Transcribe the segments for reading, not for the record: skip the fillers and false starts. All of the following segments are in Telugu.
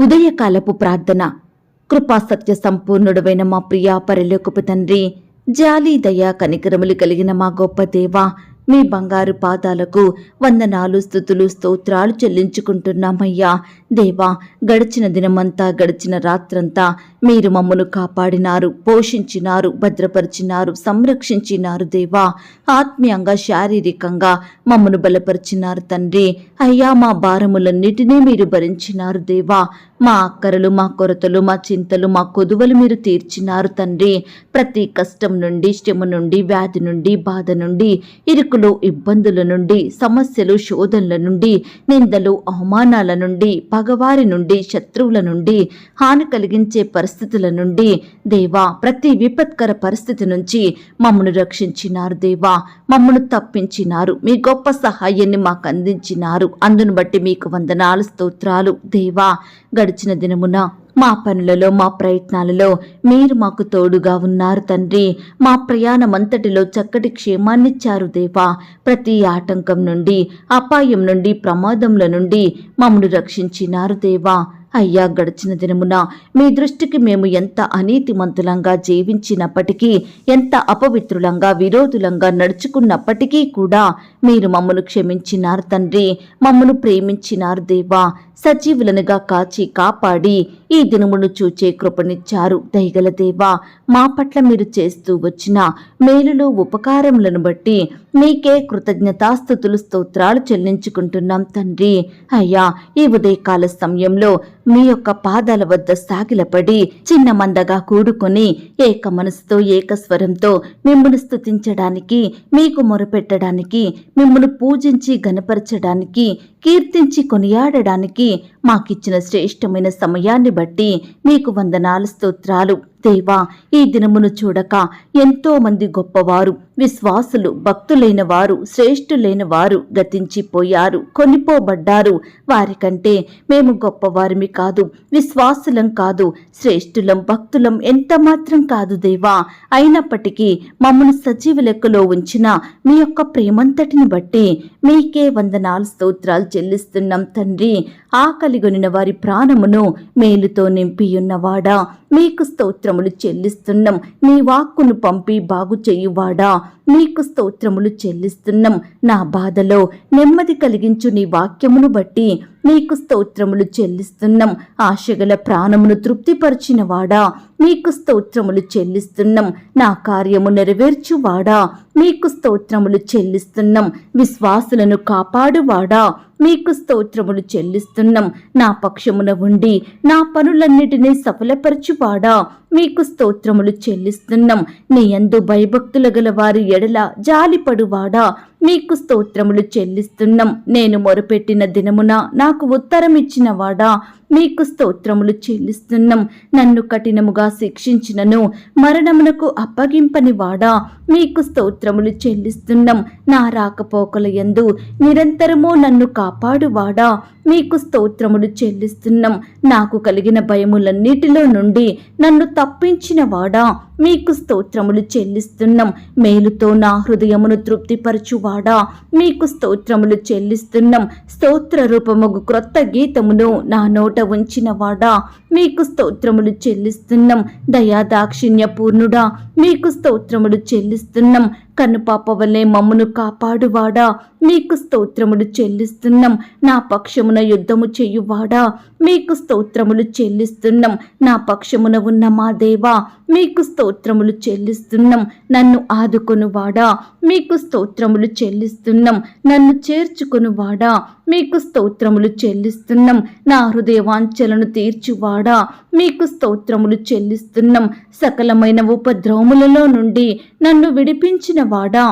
ఉదయకాలపు ప్రార్థన. కృపా సత్య సంపూర్ణుడైన మా ప్రియా పరలోకపు తండ్రి, జాలి దయా కనికరములు కలిగిన మా గొప్ప దేవా, మీ బంగారు పాదాలకు వందనాలు, స్తుతులు, స్తోత్రాలు చెల్లించుకుంటున్నామయ్యా. దేవా, గడిచిన దినమంతా, గడిచిన రాత్రంతా మీరు మమ్మను కాపాడినారు, పోషించినారు, భద్రపరిచినారు, సంరక్షించినారు. దేవా, ఆత్మీయంగా, శారీరకంగా మమ్మను బలపరిచినారు తండ్రి. అయ్యా, మా భారములన్నిటినీ మీరు భరించినారు. దేవా, మా అక్కరలు, మా కొరతలు, మా చింతలు, మా కొదువలు మీరు తీర్చినారు తండ్రి. ప్రతి కష్టం నుండి, శ్రమ నుండి, వ్యాధి నుండి, బాధ నుండి, ఇరుకులు, ఇబ్బందుల నుండి, సమస్యలు, శోధనల నుండి, నిందలు, అవమానాల నుండి, పగవారి నుండి, శత్రువుల నుండి, హాని కలిగించే పరిస్థితుల నుండి దేవా, ప్రతి విపత్కర పరిస్థితి నుంచి మమ్మను రక్షించినారు. దేవా, మమ్మను తప్పించినారు, మీ గొప్ప సహాయాన్ని మాకు అందించినారు. అందును బట్టి మీకు వందనాలు, స్తోత్రాలు. దేవా, గడిచిన దినమున మా పనులలో, మా ప్రయత్నాలలో మీరు మాకు తోడుగా ఉన్నారు తండ్రి. మా ప్రయాణమంతటిలో చక్కటి క్షేమాన్నిచ్చారు దేవా. ప్రతి ఆటంకం నుండి, అపాయం నుండి, ప్రమాదంల నుండి మమ్మను రక్షించినారు దేవా. అయ్యా, గడిచిన దినమున మీ దృష్టికి మేము ఎంత అనీతిమంతులంగా జీవించినప్పటికీ, ఎంత అపవిత్రులంగా, విరోధులంగా నడుచుకున్నప్పటికీ కూడా మీరు మమ్మను క్షమించినారు తండ్రి. మమ్మను ప్రేమించినారు దేవా. సజీవులనుగా కాచి కాపాడి ఈ దినమును చూచే కృపనిచ్చారు. దయగల దేవా, మా పట్ల మీరు చేస్తూ వచ్చిన మేలులు, ఉపకారములను బట్టి మీకే కృతజ్ఞతాస్తుతులు, స్తోత్రాలు చెల్లించుకుంటున్నాం తండ్రి. అయ్యా, ఈ ఉదయకాల సమయంలో మీ యొక్క పాదాల వద్ద సాగిలపడి చిన్న మందగా కూడుకొని ఏక మనసుతో, ఏకస్వరంతో మిమ్మల్ని స్తుతించడానికి, మీకు మొరపెట్టడానికి, మిమ్మల్ని పూజించి గణపరచడానికి, కీర్తించి కొనియాడడానికి మాకిచ్చిన శ్రేష్టమైన సమయాన్ని బట్టి మీకు వందనాలు, స్తోత్రాలు. దేవా, ఈ దినమును చూడక ఎంతో మంది గొప్పవారు, విశ్వాసులు, భక్తులైన వారు, శ్రేష్ఠులైన వారు గతించిపోయారు, కొనిపోబడ్డారు. వారికంటే మేము గొప్పవారిమి కాదు, విశ్వాసులం కాదు, శ్రేష్ఠులం, భక్తులం ఎంత మాత్రం కాదు దేవా. అయినప్పటికీ మమ్మను సజీవ లెక్కలో ఉంచిన మీ యొక్క ప్రేమంతటిని బట్టి మీకే వందనాలు, స్తోత్రాలు చెల్లిస్తున్నాం తండ్రి. ఆకలిగొనిన వారి ప్రాణమును మేలుతో నింపియున్నవాడా, మీకు స్తోత్రములు చెల్లిస్తున్నాం. నీ వాక్కును పంపి బాగు చేయువాడా, మీకు స్తోత్రములు చెల్లిస్తున్నాం. నా బాధలో నెమ్మది కలిగించు నీ వాక్యమును బట్టి మీకు స్తోత్రములు చెల్లిస్తున్నాం. ఆశగల ప్రాణమును తృప్తిపరిచిన వాడా, మీకు స్తోత్రములు చెల్లిస్తున్నాం. నా కార్యము నెరవేర్చువాడా, మీకు స్తోత్రములు చెల్లిస్తున్నాం. విశ్వాసులను కాపాడువాడా, మీకు స్తోత్రములు చెల్లిస్తున్నాం. నా పక్షమున ఉండి నా పనులన్నిటినీ సఫలపరచువాడా, మీకు స్తోత్రములు చెల్లిస్తున్నాం. నీ యందు భయభక్తుల గల వారి ఎడల జాలిపడువాడా, మీకు స్తోత్రములు చెల్లిస్తున్నాం. నేను మొరపెట్టిన దినమున నాకు ఉత్తరం ఇచ్చిన వాడా, మీకు స్తోత్రములు చెల్లిస్తున్నాం. నన్ను కఠినముగా శిక్షించినను మరణమునకు అప్పగింపని వాడా, మీకు స్తోత్రములు చెల్లిస్తున్నాం. నా రాకపోకల యందు నిరంతరము నన్ను కాపాడువాడా, మీకు స్తోత్రములు చెల్లిస్తున్నాం. నాకు కలిగిన భయములన్నిటిలో నుండి నన్ను తప్పించిన వాడా, మీకు స్తోత్రములు చెల్లిస్తున్నాం. మేలుతో నా హృదయమును తృప్తిపరచువాడా, మీకు స్తోత్రములు చెల్లిస్తున్నాం. స్తోత్ర రూపముగు క్రొత్త గీతమును నా నోట ఉంచిన వాడా, మీకు స్తోత్రములు చెల్లిస్తున్నాం. దయాదాక్షిణ్య పూర్ణుడా, మీకు స్తోత్రములు చెల్లిస్తున్నాం. కనుపాప వలె మమ్మను కాపాడువాడా, మీకు స్తోత్రములు చెల్లిస్తున్నాం. నా పక్షమున యుద్ధము చేయువాడా, మీకు స్తోత్రములు చెల్లిస్తున్నాం. నా పక్షమున ఉన్న మా దేవా, మీకు స్తోత్రములు చెల్లిస్తున్నాం. నన్ను ఆదుకొనువాడా, మీకు స్తోత్రములు చెల్లిస్తున్నాం. నన్ను చేర్చుకొనువాడా, మీకు స్తోత్రములు చెల్లిస్తున్నాం. నా హృదయవాంఛలను తీర్చువాడా, మీకు స్తోత్రములు చెల్లిస్తున్నాం. సకలమైన ఉపద్రవములలో నుండి నన్ను విడిపించిన వాడా,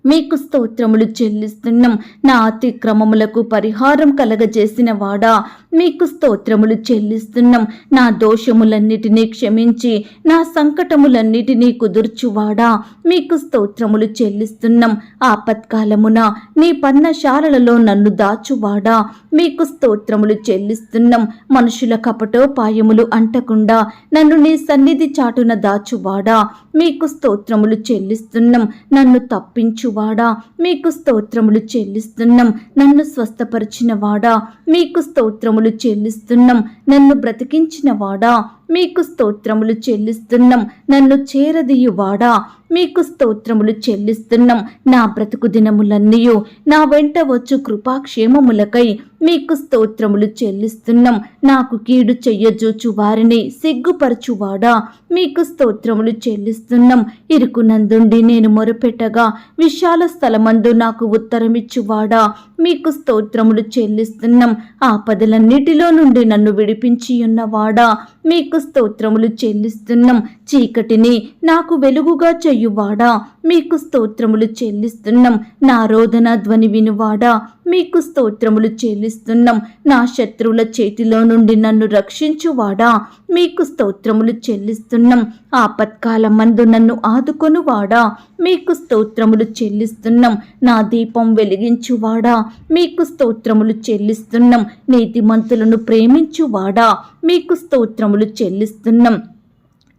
మీకు స్తోత్రములు చెల్లిస్తున్నాం. నా అతిక్రమములకు పరిహారం కలగజేసిన వాడా, మీకు స్తోత్రములు చెల్లిస్తున్నాం. నా దోషములన్నిటినీ క్షమించి నా సంకటములన్నిటినీ కుదుర్చువాడా, మీకు స్తోత్రములు చెల్లిస్తున్నాం. ఆపత్కాలమున నీ పర్ణశాలలలో నన్ను దాచువాడా, మీకు స్తోత్రములు చెల్లిస్తున్నాం. మనుషుల కపటోపాయములు అంటకుండా నన్ను నీ సన్నిధి చాటున దాచువాడా, మీకు స్తోత్రములు చెల్లిస్తున్నాం. నన్ను తప్పించు రక్షించువాడా మీకు స్తోత్రములు చెల్లిస్తున్నాం. నన్ను స్వస్థపరిచిన వాడా మీకు స్తోత్రములు చెల్లిస్తున్నాం. నన్ను బ్రతికించిన వాడా మీకు స్తోత్రములు చెల్లిస్తున్నాం. నన్ను చేరదీయువాడా మీకు స్తోత్రములు చెల్లిస్తున్నాం. నా బ్రతుకు దినములన్నీయు నా వెంట వచ్చు కృపాక్షేమములకై మీకు స్తోత్రములు చెల్లిస్తున్నాం. నాకు కీడు చెయ్యజూచు వారిని సిగ్గుపరచువాడా మీకు స్తోత్రములు చెల్లిస్తున్నాం. ఇరుకునందుండి నేను మొరపెట్టగా విశాల స్థలమందు నాకు ఉత్తరమిచ్చువాడా మీకు స్తోత్రములు చెల్లిస్తున్నాం. ఆపదలన్నిటిలో నుండి నన్ను విడిపించి ఉన్నవాడా మీకు స్తోత్రములు చెల్లిస్తున్నాం. చీకటిని నాకు వెలుగుగా చెయ్యువాడా మీకు స్తోత్రములు చెల్లిస్తున్నాం. నా రోదన ధ్వని వినువాడా మీకు స్తోత్రములు చెల్లిస్తున్నాం. నా శత్రువుల చేతిలో నుండి నన్ను రక్షించువాడా మీకు స్తోత్రములు చెల్లిస్తున్నాం. ఆపత్కాలమందు నన్ను ఆదుకొనువాడా మీకు స్తోత్రములు చెల్లిస్తున్నాం. నా దీపం వెలిగించువాడా మీకు స్తోత్రములు చెల్లిస్తున్నాం. నీతిమంతులను ప్రేమించువాడా మీకు స్తోత్రములు చెల్లిస్తున్నాం.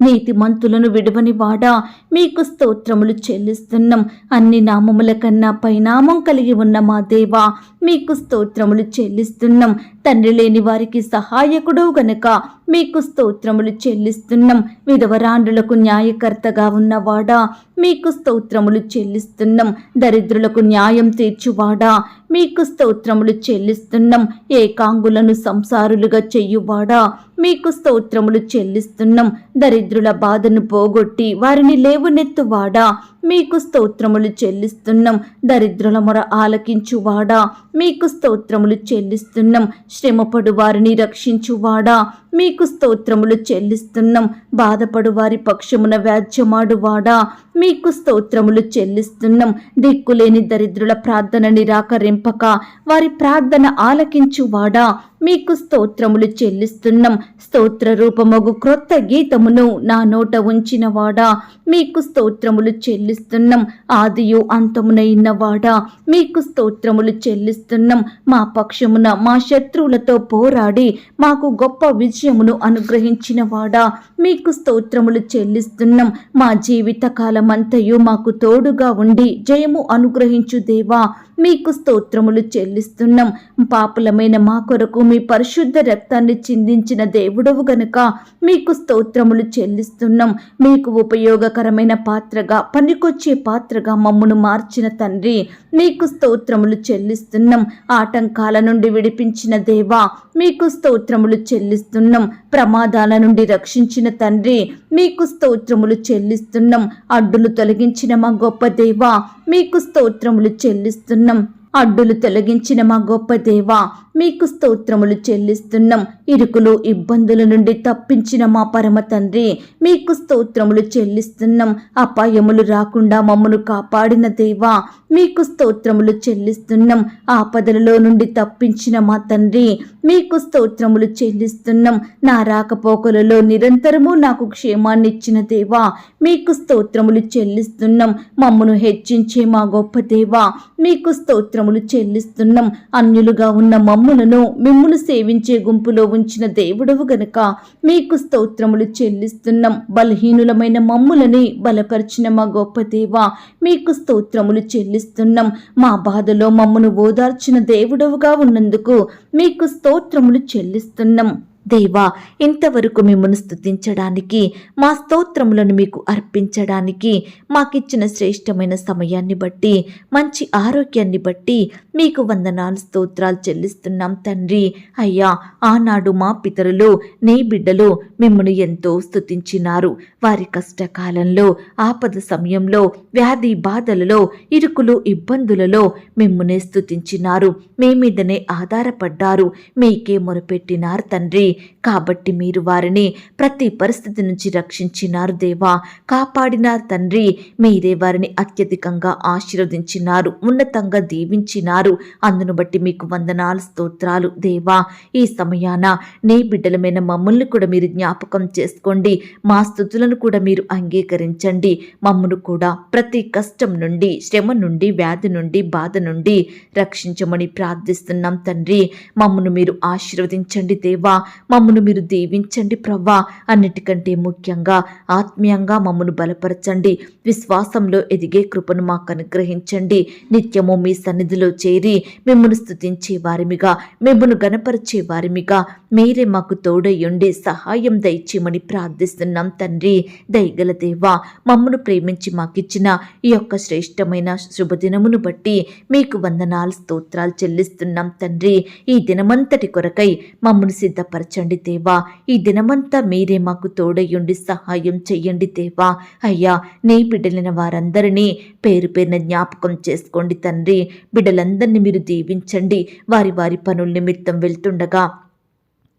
నీతిమంతులను విడువని వాడా మీకు స్తోత్రములు చెల్లిస్తున్నాం. అన్ని నామముల కన్నా పైనామం కలిగి ఉన్న మా దేవా మీకు స్తోత్రములు చెల్లిస్తున్నాం. తండ్రి లేని వారికి సహాయకుడు గనుక మీకు స్తోత్రములు చెల్లిస్తున్నాం. విధవరాండ్రులకు న్యాయకర్తగా ఉన్నవాడా మీకు స్తోత్రములు చెల్లిస్తున్నాం. దరిద్రులకు న్యాయం తీర్చువాడా మీకు స్తోత్రములు చెల్లిస్తున్నాం. ఏకాంగులను సంసారులుగా చెయ్యువాడా మీకు స్తోత్రములు చెల్లిస్తున్నాం. దరిద్రుల బాధను పోగొట్టి వారిని లేవనెత్తువాడా మీకు స్తోత్రములు చెల్లిస్తున్నాం. దరిద్రుల మొర ఆలకించువాడా మీకు స్తోత్రములు చెల్లిస్తున్నాం. శ్రమపడు వారిని రక్షించువాడా మీకు స్తోత్రములు చెల్లిస్తున్నాం. బాధపడు వారి పక్షమున వ్యాజ్యమాడువాడా మీకు స్తోత్రములు చెల్లిస్తున్నాం. దిక్కులేని దరిద్రుల ప్రార్థన నిరాకరింపక వారి ప్రార్థన ఆలకించువాడా మీకు స్తోత్రములు చెల్లిస్తున్నాం. స్తోత్ర రూపమగు క్రొత్త గీతమును నా నోట ఉంచినవాడా మీకు స్తోత్రములు చెల్లిస్తున్నాం. ఆదియు అంతమునైనవాడా మీకు స్తోత్రములు చెల్లిస్తున్నాం. మా పక్షమున మా శత్రువులతో పోరాడి మాకు గొప్ప విజయమును అనుగ్రహించిన వాడా మీకు స్తోత్రములు చెల్లిస్తున్నాం. మా జీవిత కాలమంతయు మాకు తోడుగా ఉండి జయము అనుగ్రహించు దేవా మీకు స్తోత్రములు చెల్లిస్తున్నాం. పాపులమైన మా కొరకు మీ పరిశుద్ధ రక్తాన్ని చిందించిన దేవుడవు గనుక మీకు స్తోత్రములు చెల్లిస్తున్నాం. మీకు ఉపయోగకరమైన పాత్రగా పనికొచ్చే పాత్రగా మమ్మను మార్చిన తండ్రి మీకు స్తోత్రములు చెల్లిస్తున్నాం. ఆటంకాల నుండి విడిపించిన దేవా మీకు స్తోత్రములు చెల్లిస్తున్నాం. ప్రమాదాల నుండి రక్షించిన తండ్రి మీకు స్తోత్రములు చెల్లిస్తున్నాం. అడ్డులు తొలగించిన మా గొప్ప దేవా మీకు స్తోత్రములు చెల్లిస్తున్నాం. అడ్డులు తొలగించిన మా గొప్ప దేవా మీకు స్తోత్రములు చెల్లిస్తున్నాం. ఇరుకులు ఇబ్బందుల నుండి తప్పించిన మా పరమ తండ్రి మీకు స్తోత్రములు చెల్లిస్తున్నాం. అపాయములు రాకుండా మమ్మను కాపాడిన దేవా మీకు స్తోత్రములు చెల్లిస్తున్నాం. ఆపదలలో నుండి తప్పించిన మా తండ్రి మీకు స్తోత్రములు చెల్లిస్తున్నాం. నా రాకపోకలలో నిరంతరము నాకు క్షేమాన్ని ఇచ్చిన దేవా మీకు స్తోత్రములు చెల్లిస్తున్నాం. మమ్మను హెచ్చించే మా గొప్ప దేవా మీకు స్తోత్రములు చెల్లిస్తున్నాం. అన్యులుగా ఉన్న మమ్ములను మిమ్మును సేవించే గుంపులో ఉంచిన దేవుడవు గనుక మీకు స్తోత్రములు చెల్లిస్తున్నాం. బలహీనులమైన మమ్ములని బలపరిచిన మా గొప్ప దేవా మీకు స్తోత్రములు చెల్లిస్తున్నాం. మా బాధలో మమ్మను ఓదార్చిన దేవుడవుగా ఉన్నందుకు మీకు స్తోత్రములు చెల్లిస్తున్నాం. దేవా ఇంతవరకు మిమ్మల్ని స్తుతించడానికి మా స్తోత్రములను మీకు అర్పించడానికి మాకిచ్చిన శ్రేష్టమైన సమయాన్ని బట్టి మంచి ఆరోగ్యాన్ని బట్టి మీకు వందనాలు స్తోత్రాలు చెల్లిస్తున్నాం తండ్రి. అయ్యా ఆనాడు మా పితరులు నీ బిడ్డలు మిమ్మల్ని ఎంతో స్తుతించినారు. వారి కష్టకాలంలో ఆపద సమయంలో వ్యాధి బాధలలో ఇరుకులు ఇబ్బందులలో మిమ్మల్ని స్తుతించినారు. మీ మీదనే ఆధారపడ్డారు. మీకే మొరపెట్టినారు తండ్రి. కాబట్టి మీరు వారిని ప్రతి పరిస్థితి నుంచి రక్షించినారు దేవా, కాపాడినారు తండ్రి. మీరే వారిని అత్యధికంగా ఆశీర్వదించినారు, ఉన్నతంగా దీవించినారు. అందును బట్టి మీకు వందనాలు స్తోత్రాలు దేవా. ఈ సమయాన నీ బిడ్డలమైన మమ్మల్ని కూడా మీరు జ్ఞాపకం చేసుకోండి. మా స్తుతులను కూడా మీరు అంగీకరించండి. మమ్మను కూడా ప్రతి కష్టం నుండి, శ్రమ నుండి, వ్యాధి నుండి, బాధ నుండి రక్షించమని ప్రార్థిస్తున్నాం తండ్రి. మమ్మను మీరు ఆశీర్వదించండి దేవా. మమ్మను మీరు దీవించండి ప్రవ్వా. అన్నిటికంటే ముఖ్యంగా ఆత్మీయంగా మమ్మను బలపరచండి. విశ్వాసంలో ఎదిగే కృపను మాకు అనుగ్రహించండి. నిత్యము మీ సన్నిధిలో చేరి మిమ్మను స్తుతించే వారిమిగా, మిమ్మను గణపరిచే వారిమిగా మీరే మాకు తోడయ్యుండి సహాయం దయచేయమని ప్రార్థిస్తున్నాం తండ్రి. దయగల దేవా, మమ్మను ప్రేమించి మాకిచ్చిన ఈ యొక్క శ్రేష్టమైన శుభదినమును బట్టి మీకు వందనాలు స్తోత్రాలు చెల్లిస్తున్నాం తండ్రి. ఈ దినమంతటి కొరకై మమ్మను సిద్ధపరచండి దేవా. ఈ దినమంతా మీరే మాకు తోడయ్యుండి సహాయం చెయ్యండి దేవా. అయ్యా, నీ బిడ్డలైన వారందరినీ పేరు పేరున జ్ఞాపకం చేసుకోండి తండ్రి. బిడ్డలందరినీ మీరు దీవించండి. వారి వారి పనుల నిమిత్తం వెళ్తుండగా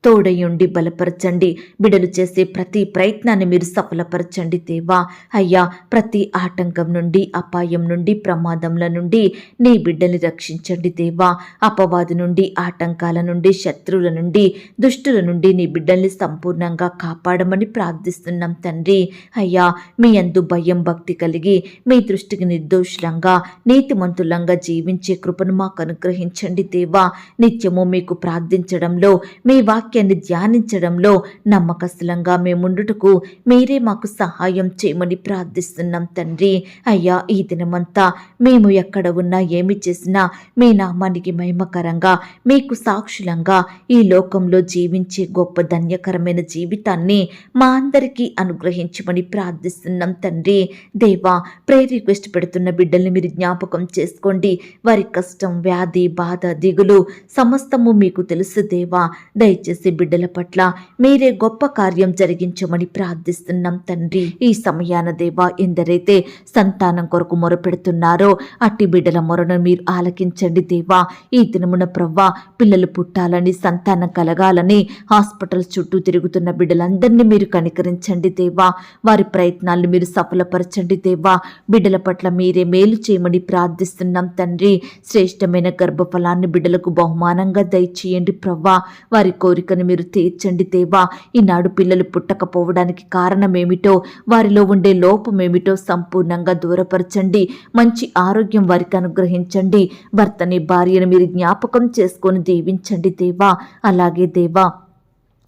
తోడయుండి బలపరచండి. బిడ్డలు చేసే ప్రతి ప్రయత్నాన్ని మీరు సఫలపరచండి దేవా. అయ్యా, ప్రతి ఆటంకం నుండి, అపాయం నుండి, ప్రమాదంల నుండి నీ బిడ్డల్ని రక్షించండి దేవా. అపవాది నుండి, ఆటంకాల నుండి, శత్రువుల నుండి, దుష్టుల నుండి నీ బిడ్డల్ని సంపూర్ణంగా కాపాడమని ప్రార్థిస్తున్నాం తండ్రి. అయ్యా, మీ యందు భయం భక్తి కలిగి మీ దృష్టికి నిర్దోషులంగా నీతిమంతులంగా జీవించే కృపను మాకు అనుగ్రహించండి దేవా. నిత్యము మీకు ప్రార్థించడంలో, మీ వాక్యాన్ని ధ్యానించడంలో నమ్మకస్తులంగా మేముండుటకు మీరే మాకు సహాయం చేయమని ప్రార్థిస్తున్నాం తండ్రి. అయ్యా, ఈ దినమంతా మేము ఎక్కడ ఉన్నా ఏమి చేసినా మీ నామానికి మహిమకరంగా, మీకు సాక్షులంగా ఈ లోకంలో జీవించే గొప్ప ధన్యకరమైన జీవితాన్ని మా అందరికీ అనుగ్రహించమని ప్రార్థిస్తున్నాం తండ్రి. దేవా, ప్రేయర్ రిక్వెస్ట్ పెడుతున్న బిడ్డల్ని మీరు జ్ఞాపకం చేసుకోండి. వారి కష్టం, వ్యాధి, బాధ, దిగులు సమస్తము మీకు తెలుసు దేవా. దయచేసి బిడ్డల పట్ల మీరే గొప్ప కార్యం జరిగించమని ప్రార్థిస్తున్నాం తండ్రి. ఈ సమయాన దేవా, ఎందరైతే సంతానం కొరకు మొరపెడుతున్నారో అట్టి బిడ్డల మొరను మీరు ఆలకించండి దేవా. ఈ దినమున ప్రవ్వా, పిల్లలు పుట్టాలని, సంతానం కలగాలని హాస్పిటల్స్ చుట్టూ తిరుగుతున్న బిడ్డలందరినీ మీరు కనికరించండి దేవా. వారి ప్రయత్నాలను మీరు సఫలపరచండి దేవా. బిడ్డల పట్ల మీరే మేలు చేయమని ప్రార్థిస్తున్నాం తండ్రి. శ్రేష్టమైన గర్భఫలాన్ని బిడ్డలకు బహుమానంగా దయచేయండి ప్రవ్వా. వారి కోరికను మీరు తీర్చండి దేవా. ఈనాడు పిల్లలు పుట్టకపోవడానికి కారణమేమిటో, వారిలో ఉండే లోపమేమిటో సంపూర్ణంగా దూరపరచండి. మంచి ఆరోగ్యం వారికి అనుగ్రహించండి. భర్తని, భార్యను మీరు జ్ఞాపకం చేసుకొని దీవించండి దేవా. అలాగే దేవా,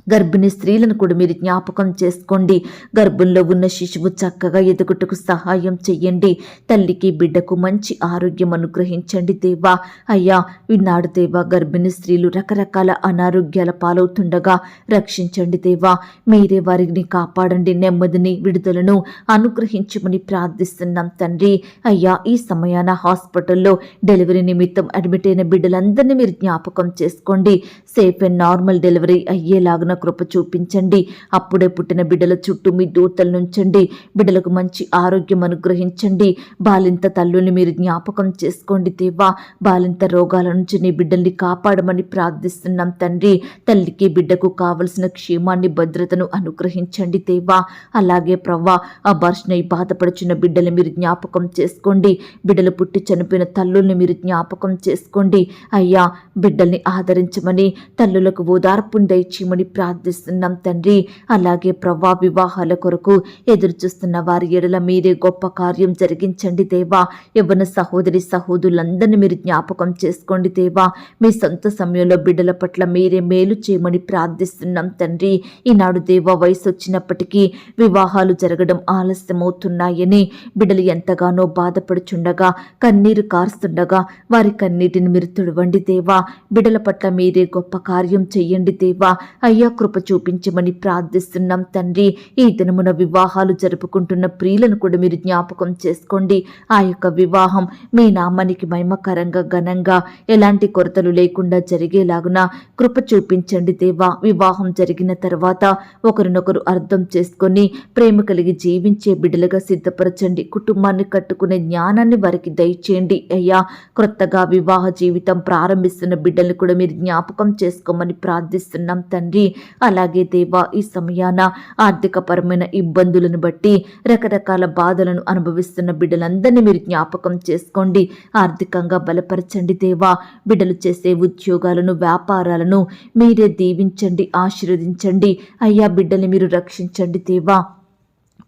గర్భిణీ స్త్రీలను కూడా మీరు జ్ఞాపకం చేసుకోండి. గర్భంలో ఉన్న శిశువు చక్కగా ఎదుగుటకు సహాయం చెయ్యండి. తల్లికి, బిడ్డకు మంచి ఆరోగ్యం అనుగ్రహించండి దేవా. అయ్యా, ఈనాడు దేవా, గర్భిణీ స్త్రీలు రకరకాల అనారోగ్యాల పాలవుతుండగా రక్షించండి దేవా. మీరే వారిని కాపాడండి. నెమ్మదిని, విడుదలను అనుగ్రహించమని ప్రార్థిస్తున్నాం తండ్రి. అయ్యా, ఈ సమయాన హాస్పిటల్లో డెలివరీ నిమిత్తం అడ్మిట్ అయిన బిడ్డలందరినీ మీరు జ్ఞాపకం చేసుకోండి. సేఫ్ అండ్ నార్మల్ డెలివరీ అయ్యేలాగా కృప చూపించండి. అప్పుడే పుట్టిన బిడ్డల చుట్టూ మీ దూతలు నుంచండి. బిడ్డలకు మంచి ఆరోగ్యం అనుగ్రహించండి. బాలింత తల్లుల్ని మీరు జ్ఞాపకం చేసుకోండి దేవా. బాలింత రోగాల నుంచి నీ బిడ్డల్ని కాపాడమని ప్రార్థిస్తున్నాం తండ్రి. తల్లికి, బిడ్డకు కావలసిన క్షేమాన్ని, భద్రతను అనుగ్రహించండి దేవా. అలాగే ప్రవ్వా, ఆ బర్షనై బాధపడుచున్న బిడ్డల్ని మీరు జ్ఞాపకం చేసుకోండి. బిడ్డలు పుట్టి చనిపోయిన తల్లుల్ని మీరు జ్ఞాపకం చేసుకోండి. అయ్యా, బిడ్డల్ని ఆదరించమని, తల్లులకు ఓదార్పును దయచేయమని ప్రార్థిస్తున్నాం తండ్రి. అలాగే ప్రవ్వా, వివాహాల కొరకు ఎదురు చూస్తున్న వారి ఎడల మీరే గొప్ప కార్యం జరిగించండి దేవా. యవ్వన సహోదరి సహోదరులందరినీ మీరు జ్ఞాపకం చేసుకోండి దేవా. మీ సొంత సమయంలో బిడ్డల పట్ల మీరే మేలు చేయమని ప్రార్థిస్తున్నాం తండ్రి. ఈనాడు దేవా, వయసు వచ్చినప్పటికీ వివాహాలు జరగడం ఆలస్యమవుతున్నాయని బిడ్డలు ఎంతగానో బాధపడుచుండగా, కన్నీరు కారుస్తుండగా వారి కన్నీటిని మీరు తుడవండి దేవా. బిడ్డల పట్ల మీరే గొప్ప కార్యం చెయ్యండి దేవా. అయ్యా, కృప చూపించమని ప్రార్థిస్తున్నాం తండ్రి. ఈ దినమున వివాహాలు జరుపుకుంటున్న ప్రియులను కూడా మీరు జ్ఞాపకం చేసుకోండి. ఆ యొక్క వివాహం మీ నామానికి మహిమకరంగా, ఘనంగా, ఎలాంటి కొరతలు లేకుండా జరిగేలాగున కృప చూపించండి దేవా. వివాహం జరిగిన తర్వాత ఒకరినొకరు అర్థం చేసుకొని ప్రేమ కలిగి జీవించే బిడ్డలుగా సిద్ధపరచండి. కుటుంబాన్ని కట్టుకునే జ్ఞానాన్ని వారికి దయచేయండి అయ్యా. క్రొత్తగా వివాహ జీవితం ప్రారంభిస్తున్న బిడ్డలను కూడా మీరు జ్ఞాపకం చేసుకోమని ప్రార్థిస్తున్నాం తండ్రి. అలాగే దేవా, ఈ సమయాన ఆర్థికపరమైన ఇబ్బందులను బట్టి రకరకాల బాధలను అనుభవిస్తున్న బిడ్డలందరినీ మీరు జ్ఞాపకం చేసుకోండి. ఆర్థికంగా బలపరచండి దేవా. బిడ్డలు చేసే ఉద్యోగాలను, వ్యాపారాలను మీరే దీవించండి, ఆశీర్వదించండి. అయ్యా, బిడ్డల్ని మీరు రక్షించండి దేవా.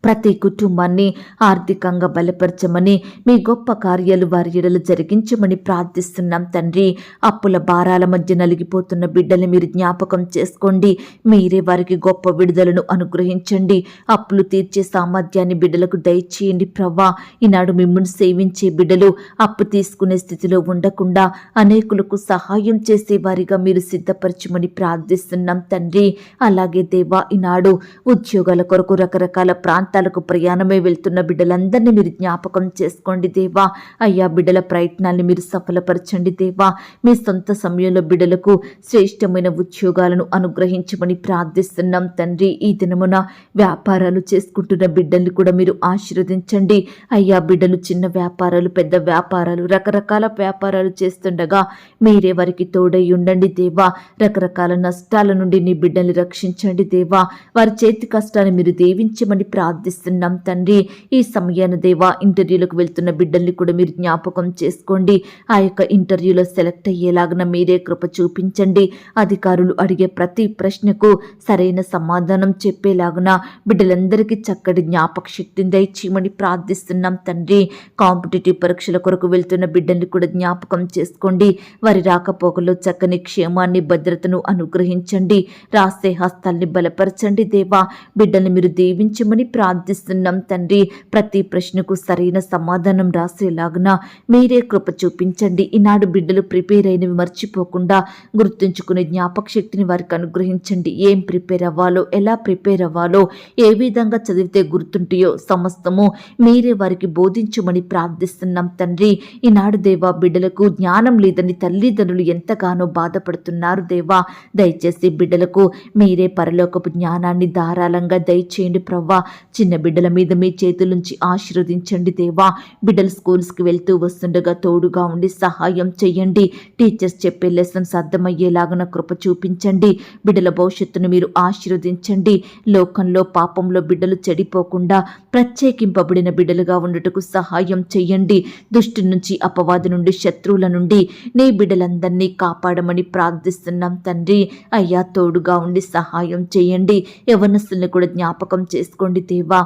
ప్రతి కుటుంబాన్ని ఆర్థికంగా బలపరచమని, మీ గొప్ప కార్యాలు వారి ఎడల జరిగించమని ప్రార్థిస్తున్నాం తండ్రి. అప్పుల భారాల మధ్య నలిగిపోతున్న బిడ్డల్ని మీరు జ్ఞాపకం చేసుకోండి. మీరే వారికి గొప్ప విడుదలను అనుగ్రహించండి. అప్పులు తీర్చే సామర్థ్యాన్ని బిడ్డలకు దయచేయండి ప్రవ్వా. ఈనాడు మిమ్మల్ని సేవించే బిడ్డలు అప్పు తీసుకునే స్థితిలో ఉండకుండా అనేకులకు సహాయం చేసేవారిగా మీరు సిద్ధపరచమని ప్రార్థిస్తున్నాం తండ్రి. అలాగే దేవా, ఈనాడు ఉద్యోగాల కొరకు రకరకాల ప్రాంతాలకు ప్రయాణమే వెళ్తున్న బిడ్డలందరినీ మీరు జ్ఞాపకం చేసుకోండి దేవా. అయ్యా, బిడ్డల ప్రయత్నాల్ని మీరు సఫలపరచండి దేవా. మీ సొంత సమయంలో బిడ్డలకు శ్రేష్టమైన ఉద్యోగాలను అనుగ్రహించమని ప్రార్థిస్తున్నాం తండ్రి. ఈ దినమున వ్యాపారాలు చేసుకుంటున్న బిడ్డల్ని కూడా మీరు ఆశీర్వదించండి అయ్యా. బిడ్డలు చిన్న వ్యాపారాలు, పెద్ద వ్యాపారాలు, రకరకాల వ్యాపారాలు చేస్తుండగా మీరే వారికి తోడై ఉండండి దేవా. రకరకాల నష్టాల నుండి నీ బిడ్డల్ని రక్షించండి దేవా. వారి చేతి కష్టాన్ని మీరు దీవించమని ప్రార్థిస్తున్నాం తండ్రి. ఈ సమయాన దేవా, ఇంటర్వ్యూలకు వెళ్తున్న బిడ్డల్ని కూడా మీరు జ్ఞాపకం చేసుకోండి. ఆ యొక్క ఇంటర్వ్యూలో సెలెక్ట్ అయ్యేలాగా మీరే కృప చూపించండి. అధికారులు అడిగే ప్రతి ప్రశ్నకు సరైన సమాధానం చెప్పేలాగున బిడ్డలందరికీ చక్కటి జ్ఞాపక శక్తిని దయచేయమని ప్రార్థిస్తున్నాం తండ్రి. కాంపిటేటివ్ పరీక్షల కొరకు వెళ్తున్న బిడ్డల్ని కూడా జ్ఞాపకం చేసుకోండి. వారి రాకపోకల్లో చక్కని క్షేమాన్ని, భద్రతను అనుగ్రహించండి. రాసే హస్తాల్ని బలపరచండి దేవా. బిడ్డల్ని మీరు దీవించమని ప్రార్థిస్తున్నాం తండ్రి. ప్రతి ప్రశ్నకు సరైన సమాధానం రాసేలాగున మీరే కృప చూపించండి. ఈనాడు బిడ్డలు ప్రిపేర్ అయినవి మర్చిపోకుండా గుర్తుంచుకునే జ్ఞాపక శక్తిని వారికి అనుగ్రహించండి. ఏం ప్రిపేర్ అవ్వాలో, ఎలా ప్రిపేర్ అవ్వాలో, ఏ విధంగా చదివితే గుర్తుంటాయో సమస్తము మీరే వారికి బోధించమని ప్రార్థిస్తున్నాం తండ్రి. ఈనాడు దేవా, బిడ్డలకు జ్ఞానం లేదని తల్లిదండ్రులు ఎంతగానో బాధపడుతున్నారు దేవా. దయచేసి బిడ్డలకు మీరే పరలోకపు జ్ఞానాన్ని ధారాళంగా దయచేయండి ప్రవ్వా. చిన్న బిడ్డల మీద మీ చేతుల నుంచి ఆశీర్వదించండి దేవా. బిడ్డలు స్కూల్స్కి వెళ్తూ వస్తుండగా తోడుగా ఉండి సహాయం చేయండి. టీచర్స్ చెప్పే లెసన్స్ అర్థమయ్యేలాగా కృప చూపించండి. బిడ్డల భవిష్యత్తును మీరు ఆశీర్వదించండి. లోకంలో, పాపంలో బిడ్డలు చెడిపోకుండా ప్రత్యేకింపబడిన బిడ్డలుగా ఉండటకు సహాయం చేయండి. దుష్టు నుంచి, అపవాది నుండి, శత్రువుల నుండి నీ బిడ్డలందరినీ కాపాడమని ప్రార్థిస్తున్నాం తండ్రి. అయ్యా, తోడుగా ఉండి సహాయం చేయండి. యవ్వనస్తుల్ని కూడా జ్ఞాపకం చేసుకోండి దేవా.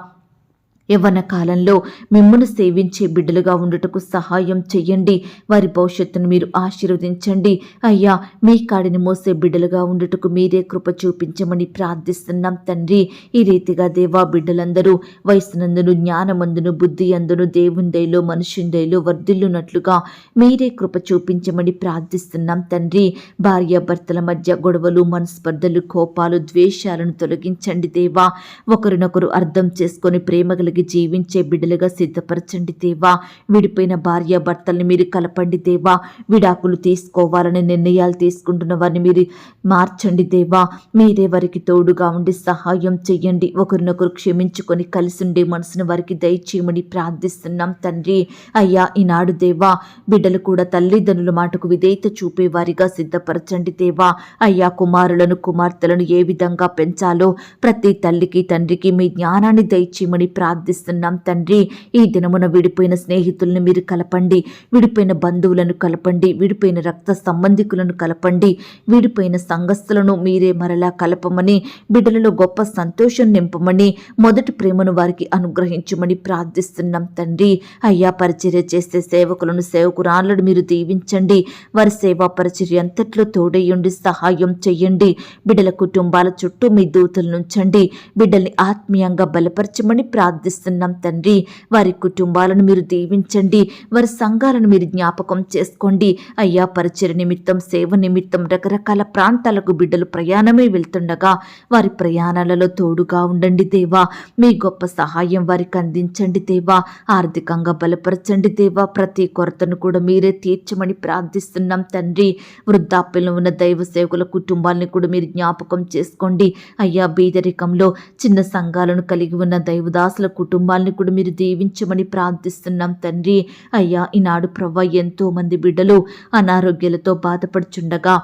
యవ్వన కాలంలో మిమ్మల్ని సేవించే బిడ్డలుగా ఉండుటకు సహాయం చెయ్యండి. వారి భవిష్యత్తును మీరు ఆశీర్వదించండి. అయ్యా, మీ కాడిని మోసే బిడ్డలుగా ఉండుటకు మీరే కృప చూపించమని ప్రార్థిస్తున్నాం తండ్రి. ఈ రీతిగా దేవా, బిడ్డలందరూ వయసునందును, జ్ఞానమందును, బుద్ధి అందును, దేవుని దయలో, మనుషుని దయలో వర్ధిల్లునట్లుగా మీరే కృప చూపించమని ప్రార్థిస్తున్నాం తండ్రి. భార్యాభర్తల మధ్య గొడవలు, మనస్పర్ధలు, కోపాలు, ద్వేషాలను తొలగించండి దేవా. ఒకరినొకరు అర్థం చేసుకొని ప్రేమ జీవించే బిడ్డలుగా సిద్ధపరచండి దేవా. విడిపోయిన భార్యాభర్తల్ని మీరు కలపండి దేవా. విడాకులు తీసుకోవాలని నిర్ణయాలు తీసుకుంటున్న వారిని మీరు మార్చండి దేవా. మీరే వారికి తోడుగా ఉండి సహాయం చెయ్యండి. ఒకరినొకరు క్షమించుకొని కలిసి ఉండే మనసును వారికి దయచేయమని ప్రార్థిస్తున్నాం తండ్రి. అయ్యా, ఈనాడు దేవా, బిడ్డలు కూడా తల్లిదండ్రుల మాటకు విధేయత చూపేవారిగా సిద్ధపరచండి దేవా. అయ్యా, కుమారులను, కుమార్తెలను ఏ విధంగా పెంచాలో ప్రతి తల్లికి, తండ్రికి మీ జ్ఞానాన్ని దయచేయమని ప్రార్థిస్తున్నాం తండ్రి. ఈ దినమున విడిపోయిన స్నేహితులను మీరు కలపండి. విడిపోయిన బంధువులను కలపండి. విడిపోయిన రక్త సంబంధికులను కలపండి. విడిపోయిన సంఘస్థులను మీరే మరలా కలపమని, బిడ్డలలో గొప్ప సంతోషం నింపమని, మొదటి ప్రేమను వారికి అనుగ్రహించమని ప్రార్థిస్తున్నాం తండ్రి. అయ్యా, పరిచర్య చేసే సేవకులను, సేవకురాళ్లను మీరు దీవించండి. వారి సేవా పరిచర్య అంతట్లో తోడయ్యుండి సహాయం చెయ్యండి. బిడ్డల కుటుంబాల చుట్టూ మీ దూతలను ఉంచండి. బిడ్డల్ని ఆత్మీయంగా బలపరచమని ప్రార్థిస్తున్నాం తండ్రి. వారి కుటుంబాలను మీరు దీవించండి. వారి సంఘాలను మీరు జ్ఞాపకం చేసుకోండి. అయ్యా, పరిచర్య నిమిత్తం, సేవ నిమిత్తం రకరకాల ప్రాంతాలకు బిడ్డలు ప్రయాణమే వెళ్తుండగా వారి ప్రయాణాలలో తోడుగా ఉండండి దేవా. మీ గొప్ప సహాయం వారికి అందించండి దేవా. ఆర్థికంగా బలపరచండి దేవా. ప్రతి కొరతను కూడా మీరే తీర్చమని ప్రార్థిస్తున్నాం తండ్రి. వృద్ధాప్యంలో ఉన్న దైవ సేవకుల కుటుంబాలను కూడా మీరు జ్ఞాపకం చేసుకోండి. అయ్యా, బీదరికంలో చిన్న సంఘాలను కలిగి ఉన్న దైవదాసుల కుటుంబాలను కూడా మీరు దీవించమని ప్రార్థిస్తున్నాం తండ్రి. అయ్యా, ఈనాడు ప్రవ్వ ఎంతో మంది బిడ్డలు అనారోగ్యాలతో బాధపడుచుండగా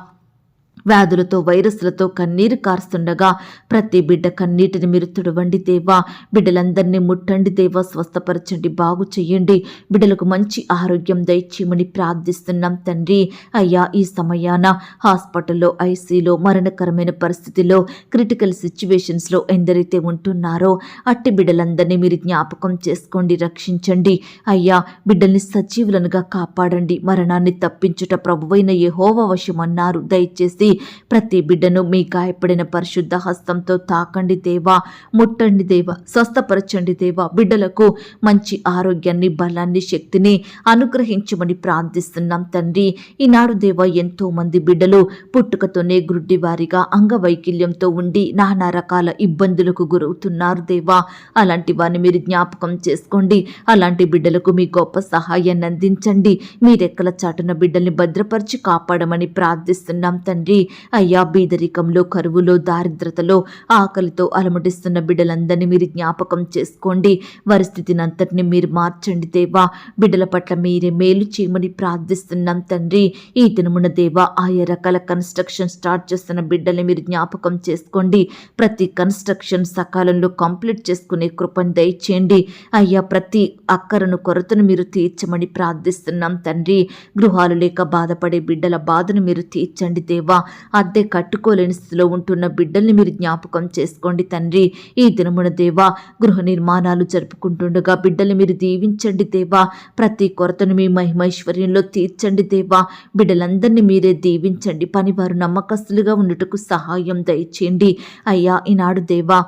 వ్యాధులతో వైరస్లతో కన్నీరు కారుస్తుండగా ప్రతి బిడ్డ కన్నీటిని మీరు తుడవండి దేవా. బిడ్డలందరినీ ముట్టండి దేవా, స్వస్థపరచండి, బాగు చెయ్యండి. బిడ్డలకు మంచి ఆరోగ్యం దయచేయమని ప్రార్థిస్తున్నాం తండ్రి. అయ్యా, ఈ సమయాన హాస్పిటల్లో, ఐసీలో, మరణకరమైన పరిస్థితిలో, క్రిటికల్ సిచ్యువేషన్స్లో ఎందరైతే ఉంటున్నారో అట్టి బిడ్డలందరినీ మీరు జ్ఞాపకం చేసుకోండి, రక్షించండి. అయ్యా, బిడ్డల్ని సజీవులనుగా కాపాడండి. మరణాన్ని తప్పించుట ప్రభువైన యెహోవా వశమన్నారు. దయచేసి ప్రతి బిడ్డను మీ గాయపడిన పరిశుద్ధ హస్తంతో తాకండి దేవా, ముట్టండి దేవా, స్వస్థపరచండి దేవా. బిడ్డలకు మంచి ఆరోగ్యాన్ని, బలాన్ని, శక్తిని అనుగ్రహించమని ప్రార్థిస్తున్నాం తండ్రి. ఈనాడు దేవా, ఎంతో మంది బిడ్డలు పుట్టుకతోనే గ్రుడ్డివారిగా అంగవైకల్యంతో ఉండి నానా రకాల ఇబ్బందులకు గురవుతున్నారు దేవా. అలాంటి వారిని మీరు జ్ఞాపకం చేసుకోండి. అలాంటి బిడ్డలకు మీ గొప్ప సహాయాన్ని అందించండి. మీ రెక్కల చాటున బిడ్డల్ని భద్రపరిచి కాపాడమని ప్రార్థిస్తున్నాం తండ్రి. అయ్యా, బీదరికంలో, కరువులో, దారిద్రతలో, ఆకలితో అలమటిస్తున్న బిడ్డలందరినీ మీరు జ్ఞాపకం చేసుకోండి. వారి స్థితిని అంతటిని మీరు మార్చండి దేవా. బిడ్డల పట్ల మీరే మేలు చేయమని ప్రార్థిస్తున్నాం తండ్రి. ఈ దినమున దేవా, ఆయా రకాల కన్స్ట్రక్షన్ స్టార్ట్ చేస్తున్న బిడ్డల్ని మీరు జ్ఞాపకం చేసుకోండి. ప్రతి కన్స్ట్రక్షన్ సకాలంలో కంప్లీట్ చేసుకునే కృపను దయచేయండి. అయ్యా, ప్రతి అక్కరను, కొరతను మీరు తీర్చమని ప్రార్థిస్తున్నాం తండ్రి. గృహాలు లేక బాధపడే బిడ్డల బాధను మీరు తీర్చండి దేవా. అద్దె కట్టుకోలేని స్థితిలో ఉంటున్న బిడ్డల్ని మీరు జ్ఞాపకం చేసుకోండి తండ్రి. ఈ దినమున దేవా, గృహ నిర్మాణాలు జరుపుకుంటుండగా బిడ్డల్ని మీరు దీవించండి దేవా. ప్రతి కొరతను మీ మహిమైశ్వర్యంలో తీర్చండి దేవా. బిడ్డలందరినీ మీరే దీవించండి. పనివారు నమ్మకస్తులుగా ఉండుటకు సహాయం దయచేయండి. అయ్యా, ఈనాడు దేవా,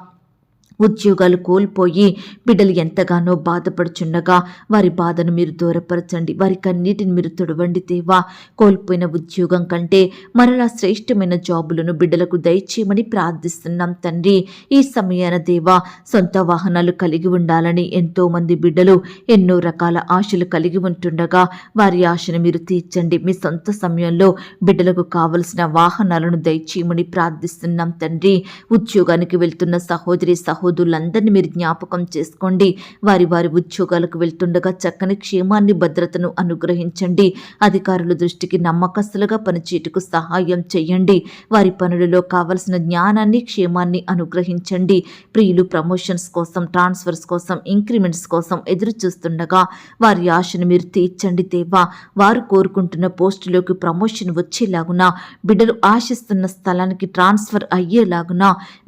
ఉద్యోగాలు కోల్పోయి బిడ్డలు ఎంతగానో బాధపడుచుండగా వారి బాధను మీరు దూరపరచండి. వారి కన్నీటిని మీరు తుడవండి దేవా. కోల్పోయిన ఉద్యోగం కంటే మరలా శ్రేష్టమైన జాబులను బిడ్డలకు దయచేయమని ప్రార్థిస్తున్నాం తండ్రి. ఈ సమయాన దేవా, సొంత వాహనాలు కలిగి ఉండాలని ఎంతో మంది బిడ్డలు ఎన్నో రకాల ఆశలు కలిగి ఉంటుండగా వారి ఆశను మీరు తీర్చండి. మీ సొంత సమయంలో బిడ్డలకు కావలసిన వాహనాలను దయచేయమని ప్రార్థిస్తున్నాం తండ్రి. ఉద్యోగానికి వెళ్తున్న సహోదరి సహోదరులందరినీ మీరు జ్ఞాపకం చేసుకోండి. వారి వారి ఉద్యోగాలకు వెళ్తుండగా చక్కని క్షేమాన్ని, భద్రతను అనుగ్రహించండి. అధికారుల దృష్టికి నమ్మకస్తులుగా పనిచేయటకు సహాయం చేయండి. వారి పనులలో కావలసిన జ్ఞానాన్ని, క్షేమాన్ని అనుగ్రహించండి. ప్రియులు ప్రమోషన్స్ కోసం, ట్రాన్స్ఫర్స్ కోసం, ఇంక్రిమెంట్స్ కోసం ఎదురు చూస్తుండగా వారి ఆశను మీరు తీర్చండి దేవా. వారు కోరుకుంటున్న పోస్టులోకి ప్రమోషన్ వచ్చేలాగున, బిడ్డలు ఆశిస్తున్న స్థలానికి ట్రాన్స్ఫర్ అయ్యేలాగున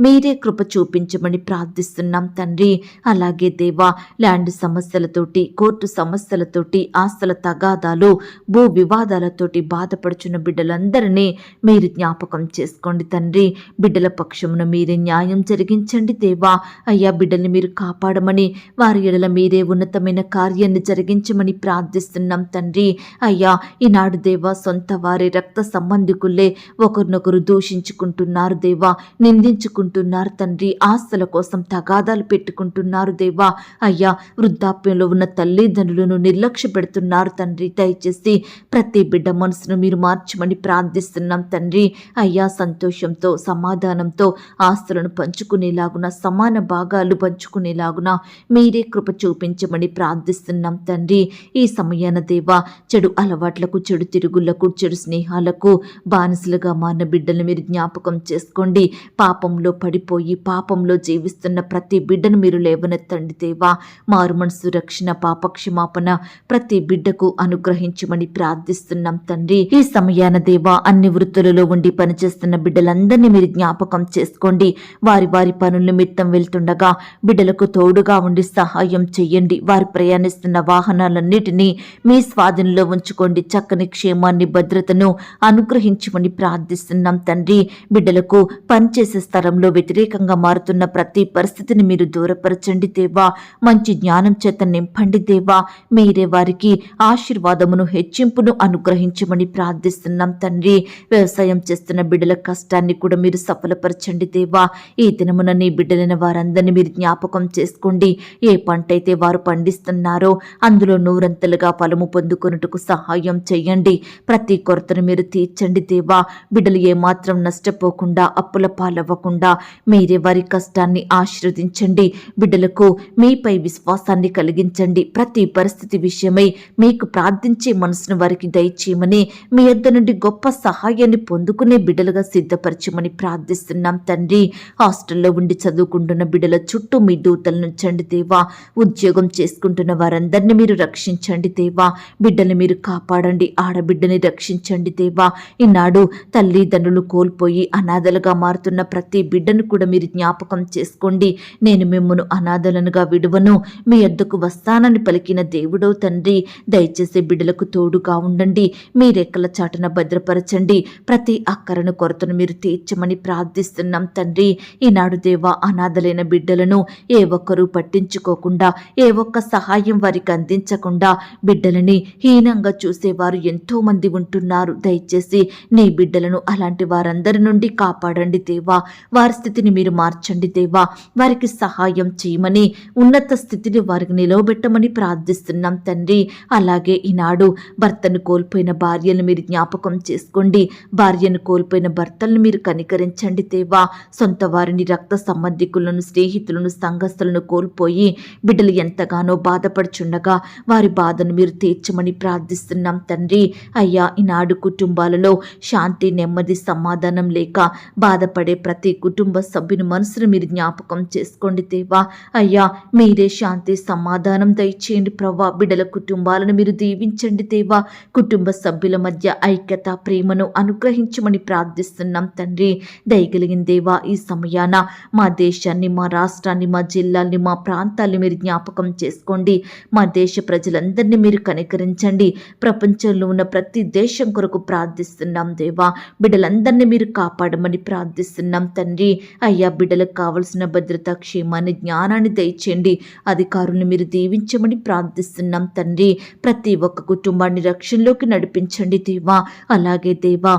మీరే కృప చూపించమని ప్రార్థిస్తున్నాం తండ్రి. అలాగే దేవా, ల్యాండ్ సమస్యలతోటి, కోర్టు సమస్యలతోటి, ఆస్తుల తగాదాలు, భూ వివాదాలతోటి బాధపడుచున్న బిడ్డలందరినీ మీరు జ్ఞాపకం చేసుకోండి తండ్రి. బిడ్డల పక్షమున మీరే న్యాయం జరిగించండి దేవా. అయ్యా, బిడ్డల్ని మీరు కాపాడమని, వారి ఎడల మీరే ఉన్నతమైన కార్యాన్ని జరిగించమని ప్రార్థిస్తున్నాం తండ్రి. అయ్యా, ఈనాడు దేవా, సొంత వారి రక్త సంబంధికులే ఒకరినొకరు దూషించుకుంటున్నారు దేవా, నిందించుకుంటున్నారు తండ్రి. ఆస్తుల కోసం తగాదాలు పెట్టుకుంటున్నారు దేవా. అయ్యా, వృద్ధాప్యంలో ఉన్న తల్లిదండ్రులను నిర్లక్ష్య పెడుతున్నారు తండ్రి. దయచేసి ప్రతి బిడ్డ మనసును మీరు మార్చమని ప్రార్థిస్తున్నాం తండ్రి. అయ్యా, సంతోషంతో, సమాధానంతో ఆస్తులను పంచుకునేలాగున, సమాన భాగాలు పంచుకునేలాగున మీరే కృప చూపించమని ప్రార్థిస్తున్నాం తండ్రి. ఈ సమయాన దేవా, చెడు అలవాట్లకు, చెడు తిరుగుళ్లకు, చెడు స్నేహాలకు బానిసలుగా మారిన బిడ్డలు మీరు జ్ఞాపకం చేసుకోండి. పాపంలో పడిపోయి పాపంలో జీవిస్తున్న ప్రతి బిడ్డను మీరు లేవనెత్తండి దేవా. మారు మనసు, రక్షణ, పాపక్షమాపణ ప్రతి బిడ్డకు అనుగ్రహించమని ప్రార్థిస్తున్నాం తండ్రి. ఈ సమయాన దేవా, అన్ని వృత్తులలో ఉండి పనిచేస్తున్న బిడ్డలందరినీ మీరు జ్ఞాపకం చేసుకోండి. వారి వారి పనుల నిమిత్తం వెళ్తుండగా బిడ్డలకు తోడుగా ఉండి సహాయం చెయ్యండి. వారు ప్రయాణిస్తున్న వాహనాలన్నిటినీ మీ స్వాధీనంలో ఉంచుకోండి. చక్కని క్షేమాన్ని, భద్రతను అనుగ్రహించమని ప్రార్థిస్తున్నాం తండ్రి. బిడ్డలకు పనిచేసే స్థలంలో వ్యతిరేకంగా మారుతున్న ప్రతి పరిస్థితిని మీరు దూరపరచండి దేవా. మంచి జ్ఞానం చేత నింపండి దేవా. మీరే వారికి ఆశీర్వాదమును, హెచ్చింపును అనుగ్రహించమని ప్రార్థిస్తున్నాం తండ్రి. వ్యవసాయం చేస్తున్న బిడ్డల కష్టాన్ని కూడా మీరు సఫలపరచండి దేవా. ఈ దినమున నీ బిడ్డలైన వారందరినీ మీరు జ్ఞాపకం చేసుకోండి. ఏ పంట అయితే వారు పండిస్తున్నారో అందులో నూరంతలుగా ఫలము పొందుకొనుటకు సహాయం చేయండి. ప్రతి కొరతను మీరు తీర్చండి దేవా. బిడ్డలు ఏమాత్రం నష్టపోకుండా, అప్పుల పాలవ్వకుండా మీరే వారి కష్టాన్ని, ఆశీర్వదించండి. బిడ్డలకు మీపై విశ్వాసాన్ని కలిగించండి. ప్రతి పరిస్థితి విషయమై మీకు ప్రార్థించే మనసును వారికి దయచేయమని, మీ యొద్ద నుండి గొప్ప సహాయాన్ని పొందుకునే బిడ్డలుగా సిద్ధపరచమని ప్రార్థిస్తున్నాం తండ్రి. హాస్టల్లో ఉండి చదువుకుంటున్న బిడ్డల చుట్టూ మీ దూతలు నుంచండి దేవా. ఉద్యోగం చేసుకుంటున్న వారందరినీ మీరు రక్షించండి దేవా. బిడ్డని మీరు కాపాడండి. ఆడబిడ్డని రక్షించండి దేవా. ఈనాడు తల్లిదండ్రులు కోల్పోయి అనాథలుగా మారుతున్న ప్రతి బిడ్డను కూడా మీరు జ్ఞాపకం చేసుకోండి. నేను మిమ్మును అనాథలనుగా విడువను, మీ యొద్దకు వస్తానని పలికిన దేవుడో తండ్రి, దయచేసి బిడ్డలకు తోడుగా ఉండండి. మీ రెక్కల చాటున భద్రపరచండి. ప్రతి అక్కరను కొరతను మీరు తీర్చమని ప్రార్థిస్తున్నాం తండ్రి. ఈనాడు దేవా, అనాథలైన బిడ్డలను ఏ ఒక్కరూ పట్టించుకోకుండా, ఏ ఒక్క సహాయం వారికి అందించకుండా బిడ్డలని హీనంగా చూసేవారు ఎంతో మంది ఉంటున్నారు. దయచేసి నీ బిడ్డలను అలాంటి వారందరి నుండి కాపాడండి దేవా. వారి స్థితిని మీరు మార్చండి దేవా. వారికి సహాయం చేయమని, ఉన్నత స్థితిని వారికి నిలవబెట్టమని ప్రార్థిస్తున్నాం తండ్రి. అలాగే ఈనాడు భర్తను కోల్పోయిన భార్యను మీరు జ్ఞాపకం చేసుకోండి. భార్యను కోల్పోయిన భర్తలను మీరు కనికరించండి దేవా. సొంత వారిని, రక్త సంబంధికులను, స్నేహితులను, సంఘస్థులను కోల్పోయి బిడ్డలు ఎంతగానో బాధపడుచుండగా వారి బాధను మీరు తీర్చమని ప్రార్థిస్తున్నాం తండ్రి. అయ్యా, ఈనాడు కుటుంబాలలో శాంతి, నెమ్మది, సమాధానం లేక బాధపడే ప్రతి కుటుంబ సభ్యుని మనసును మీరు జ్ఞాపకం చేసుకోండి దేవా. అయ్యా, మీరే శాంతి, సమాధానం దయచేయండి ప్రభా. బిడ్డల కుటుంబాలను మీరు దీవించండి దేవా. కుటుంబ సభ్యుల మధ్య ఐక్యత, ప్రేమను అనుగ్రహించమని ప్రార్థిస్తున్నాం తండ్రి. దయగలిగిన దేవా, ఈ సమయాన మా దేశాన్ని, మా రాష్ట్రాన్ని, మా జిల్లాల్ని, మా ప్రాంతాల్ని మీరు జ్ఞాపకం చేసుకోండి. మా దేశ ప్రజలందరినీ మీరు కనికరించండి. ప్రపంచంలో ఉన్న ప్రతి దేశం కొరకు ప్రార్థిస్తున్నాం దేవా. బిడ్డలందరినీ మీరు కాపాడమని ప్రార్థిస్తున్నాం తండ్రి. అయ్యా, బిడ్డలకు కావలసిన భద్రత, క్షేమాన్ని, జ్ఞానాన్ని దయచేయండి. అధికారులను మీరు దీవించమని ప్రార్థిస్తున్నాం తండ్రి. ప్రతి ఒక్క కుటుంబాన్ని రక్షణలోకి నడిపించండి దేవా. అలాగే దేవా,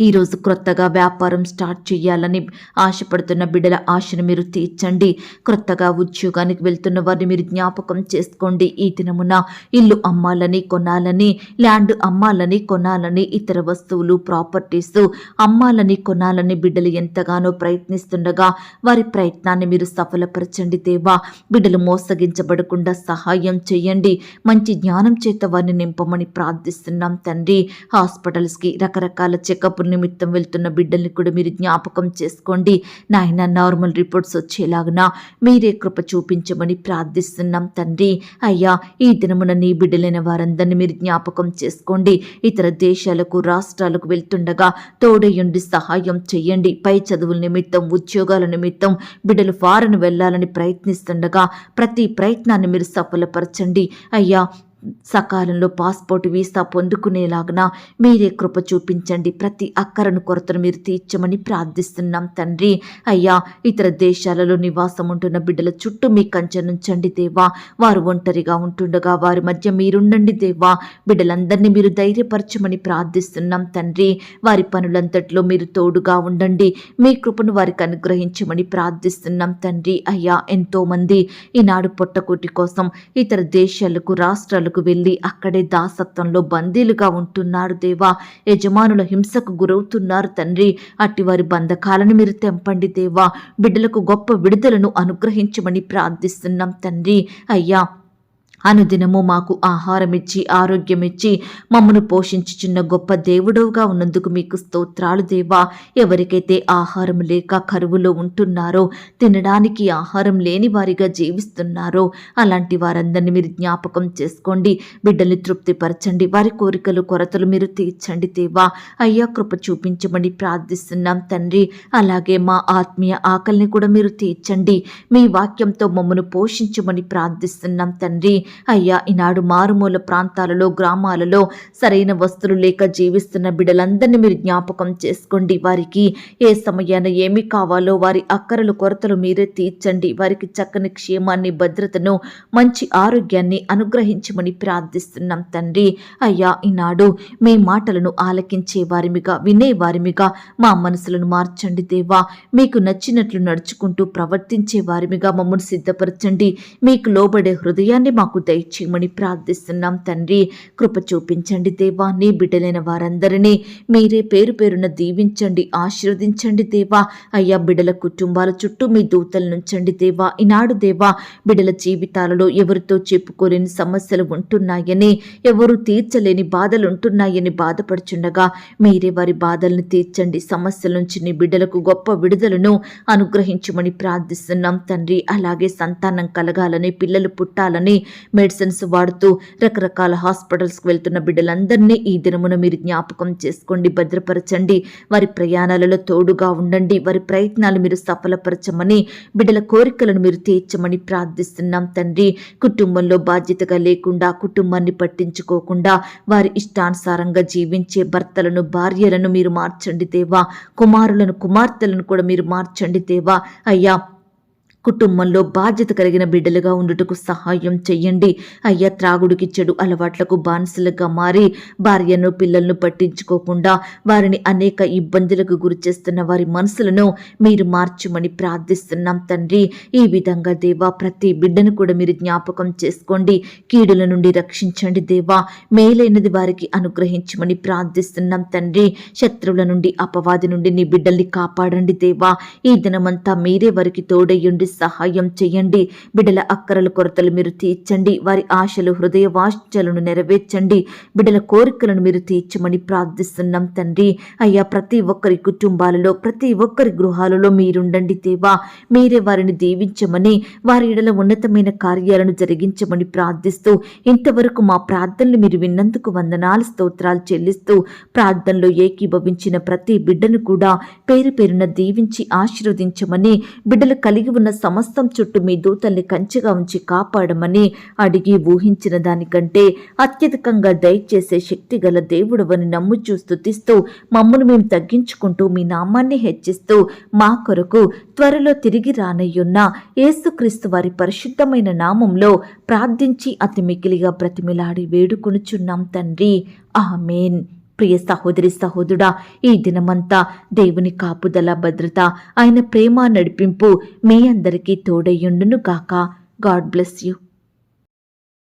ఈరోజు క్రొత్తగా వ్యాపారం స్టార్ట్ చేయాలని ఆశపడుతున్న బిడ్డల ఆశను మీరు తీర్చండి. క్రొత్తగా ఉద్యోగానికి వెళ్తున్న వారిని మీరు జ్ఞాపకం చేసుకోండి. ఈ దినమున ఇల్లు అమ్మాలని, కొనాలని, ల్యాండ్ అమ్మాలని, కొనాలని, ఇతర వస్తువులు, ప్రాపర్టీస్ అమ్మాలని, కొనాలని బిడ్డలు ఎంతగానో ప్రయత్నిస్తుండగా వారి ప్రయత్నాన్ని మీరు సఫలపరచండి దేవా. బిడ్డలు మోసగించబడకుండా సహాయం చేయండి. మంచి జ్ఞానం చేత వారిని నింపమని ప్రార్థిస్తున్నాం తండ్రి. హాస్పిటల్స్కి, రకరకాల చెకప్ నిమిత్తం వెళ్తున్న బిడ్డల్ని కూడా మీరు జ్ఞాపకం చేసుకోండి. నాయన, నార్మల్ రిపోర్ట్స్ వచ్చేలాగున మీరే కృప చూపించమని ప్రార్థిస్తున్నాం తండ్రి. అయ్యా, ఈ దినమున నీ బిడ్డలైన వారందరినీ మీరు జ్ఞాపకం చేసుకోండి. ఇతర దేశాలకు, రాష్ట్రాలకు వెళ్తుండగా తోడయుండి సహాయం చేయండి. పై చదువుల నిమిత్తం, ఉద్యోగాల నిమిత్తం బిడ్డలు ఫారెన్ వెళ్లాలని ప్రయత్నిస్తుండగా ప్రతి ప్రయత్నాన్ని మీరు సఫలపరచండి. అయ్యా, సకాలంలో పాస్పోర్ట్, వీసా పొందుకునేలాగా మీరే కృప చూపించండి. ప్రతి అక్కరను, కొరతను మీరు తీర్చమని ప్రార్థిస్తున్నాం తండ్రి. అయ్యా, ఇతర దేశాలలో నివాసం ఉంటున్న బిడ్డల చుట్టూ మీ కంచె నుంచండి దేవా. వారు ఒంటరిగా ఉంటుండగా వారి మధ్య మీరుండండి దేవా. బిడ్డలందరినీ మీరు ధైర్యపరచమని ప్రార్థిస్తున్నాం తండ్రి. వారి పనులంతట్లో మీరు తోడుగా ఉండండి. మీ కృపను వారికి అనుగ్రహించమని ప్రార్థిస్తున్నాం తండ్రి. అయ్యా, ఎంతోమంది ఈనాడు పొట్టకూటి కోసం ఇతర దేశాలకు, రాష్ట్రాలకు వెళ్ళి అక్కడే దాసత్వంలో బందీలుగా ఉంటున్నారు దేవా. యజమానుల హింసకు గురవుతున్నారు తండ్రి. అట్టి వారి బంధకాలను మీరు తెంపండి దేవా. బిడ్డలకు గొప్ప విడుదలను అనుగ్రహించమని ప్రార్థిస్తున్నాం తండ్రి. అయ్యా, అనుదినము మాకు ఆహారమిచ్చి, ఆరోగ్యమిచ్చి మమ్మను పోషించుచున్న గొప్ప దేవుడవుగా ఉన్నందుకు మీకు స్తోత్రాలు దేవా. ఎవరికైతే ఆహారం లేక కరువులో ఉంటున్నారో, తినడానికి ఆహారం లేని వారిగా జీవిస్తున్నారో అలాంటి వారందరినీ మీరు జ్ఞాపకం చేసుకోండి. బిడ్డల్ని తృప్తిపరచండి. వారి కోరికలు, కొరతలు మీరు తీర్చండి దేవా. అయ్యా, కృప చూపించమని ప్రార్థిస్తున్నాం తండ్రి. అలాగే మా ఆత్మీయ ఆకలిని కూడా మీరు తీర్చండి. మీ వాక్యంతో మమ్మను పోషించమని ప్రార్థిస్తున్నాం తండ్రి. అయ్యా, ఈనాడు మారుమూల ప్రాంతాలలో, గ్రామాలలో సరైన వస్తువులు లేక జీవిస్తున్న బిడ్డలందరినీ మీరు జ్ఞాపకం చేసుకోండి. వారికి ఏ సమయాన ఏమి కావాలో వారి అక్కరలు, కొరతలు మీరే తీర్చండి. వారికి చక్కని క్షేమాన్ని, భద్రతను, మంచి ఆరోగ్యాన్ని అనుగ్రహించమని ప్రార్థిస్తున్నాం తండ్రి. అయ్యా, ఈనాడు మీ మాటలను ఆలకించే వారిమిగా, వినే వారిమిగా మా మనసులను మార్చండి దేవా. మీకు నచ్చినట్లు నడుచుకుంటూ ప్రవర్తించే వారిమిగా మమ్మల్ని సిద్ధపరచండి. మీకు లోబడే హృదయాన్ని మాకు మాకు దయచేయమని ప్రార్థిస్తున్నాం తండ్రి. కృప చూపించండి దేవా. నీ బిడ్డలైన వారందరినీ మీరే పేరు పేరున దీవించండి, ఆశీర్వదించండి దేవా. అయ్యా, బిడ్డల కుటుంబాల చుట్టూ మీ దూతలు నుంచండి దేవా. ఈనాడు దేవా, బిడ్డల జీవితాలలో ఎవరితో చెప్పుకోలేని సమస్యలు ఉంటున్నాయని, ఎవరు తీర్చలేని బాధలు ఉంటున్నాయని బాధపడుచుండగా మీరే వారి బాధలను తీర్చండి. సమస్యల నుంచి నీ బిడ్డలకు గొప్ప విడుదలను అనుగ్రహించమని ప్రార్థిస్తున్నాం తండ్రి. అలాగే సంతానం కలగాలని, పిల్లలు పుట్టాలని మెడిసిన్స్ వాడుతూ రకరకాల హాస్పిటల్స్కి వెళ్తున్న బిడ్డలందరినీ ఈ దినమున మీరు జ్ఞాపకం చేసుకోండి, భద్రపరచండి. వారి ప్రయాణాలలో తోడుగా ఉండండి. వారి ప్రయత్నాలు మీరు సఫలపరచమని, బిడ్డల కోరికలను మీరు తీర్చమని ప్రార్థిస్తున్నాం తండ్రి. కుటుంబంలో బాధ్యతగా లేకుండా, కుటుంబాన్ని పట్టించుకోకుండా వారి ఇష్టానుసారంగా జీవించే భర్తలను, భార్యలను మీరు మార్చండి దేవా. కుమారులను, కుమార్తెలను కూడా మీరు మార్చండి దేవా. అయ్యా, కుటుంబంలో బాధ్యత కలిగిన బిడ్డలుగా ఉండుటకు సహాయం చెయ్యండి. అయ్యా, త్రాగుడికి, చెడు అలవాట్లకు బానిసలుగా మారి భార్యను, పిల్లలను పట్టించుకోకుండా వారిని అనేక ఇబ్బందులకు గురిచేస్తున్న వారి మనసులను మీరు మార్చమని ప్రార్థిస్తున్నాం తండ్రి. ఈ విధంగా దేవా, ప్రతి బిడ్డను కూడా మీరు జ్ఞాపకం చేసుకోండి. కీడుల నుండి రక్షించండి దేవా. మేలైనది వారికి అనుగ్రహించమని ప్రార్థిస్తున్నాం తండ్రి. శత్రువుల నుండి, అపవాది నుండి నీ బిడ్డల్ని కాపాడండి దేవా. ఈ దినమంతా మీరే వారికి తోడయ్యుండి సహాయం చేయండి. బిడ్డల అక్కరల కొరతలు మీరు తీర్చండి. వారి ఆశలు, హృదయ వాంఛలను నెరవేర్చండి. బిడ్డల కోరికలను మీరు తీర్చమని ప్రార్థిస్తున్నాం తండ్రి. అయ్యా, ప్రతి ఒక్కరి కుటుంబాలలో, ప్రతి ఒక్కరి గృహాలలో మీరుండండి దేవా. మీరే వారిని దీవించమని, వారి ఎడల ఉన్నతమైన కార్యాలను జరిగించమని ప్రార్థిస్తూ, ఇంతవరకు మా ప్రార్థనలు మీరు విన్నందుకు వందనాలు, స్తోత్రాలు చెల్లిస్తూ, ప్రార్థనలో ఏకీభవించిన ప్రతి బిడ్డను కూడా పేరు పేరున దీవించి ఆశీర్వదించమని, బిడ్డలు కలిగి ఉన్న సమస్తం చుట్టూ మీ దూతల్ని కంచెగా ఉంచి కాపాడమని అడిగి ఊహించిన దానికంటే అత్యధికంగా దయచేసే శక్తి గల దేవుడవని నమ్ముచూ స్తుతిస్తూ, మమ్మను మేము తగ్గించుకుంటూ మీ నామాన్ని హెచ్చిస్తూ, మా కొరకు త్వరలో తిరిగి రానయ్యున్న యేసుక్రీస్తు వారి పరిశుద్ధమైన నామంలో ప్రార్థించి అతి మికిలిగా బ్రతిమిలాడి వేడుకొనుచున్నాం తండ్రి. ఆమేన్. ప్రియ సహోదరి, సహోదరుడా, ఈ దినమంతా దేవుని కాపుదల, భద్రత, ఆయన ప్రేమ, నడిపింపు మీ అందరికీ తోడయ్యుండును గాక. God bless you.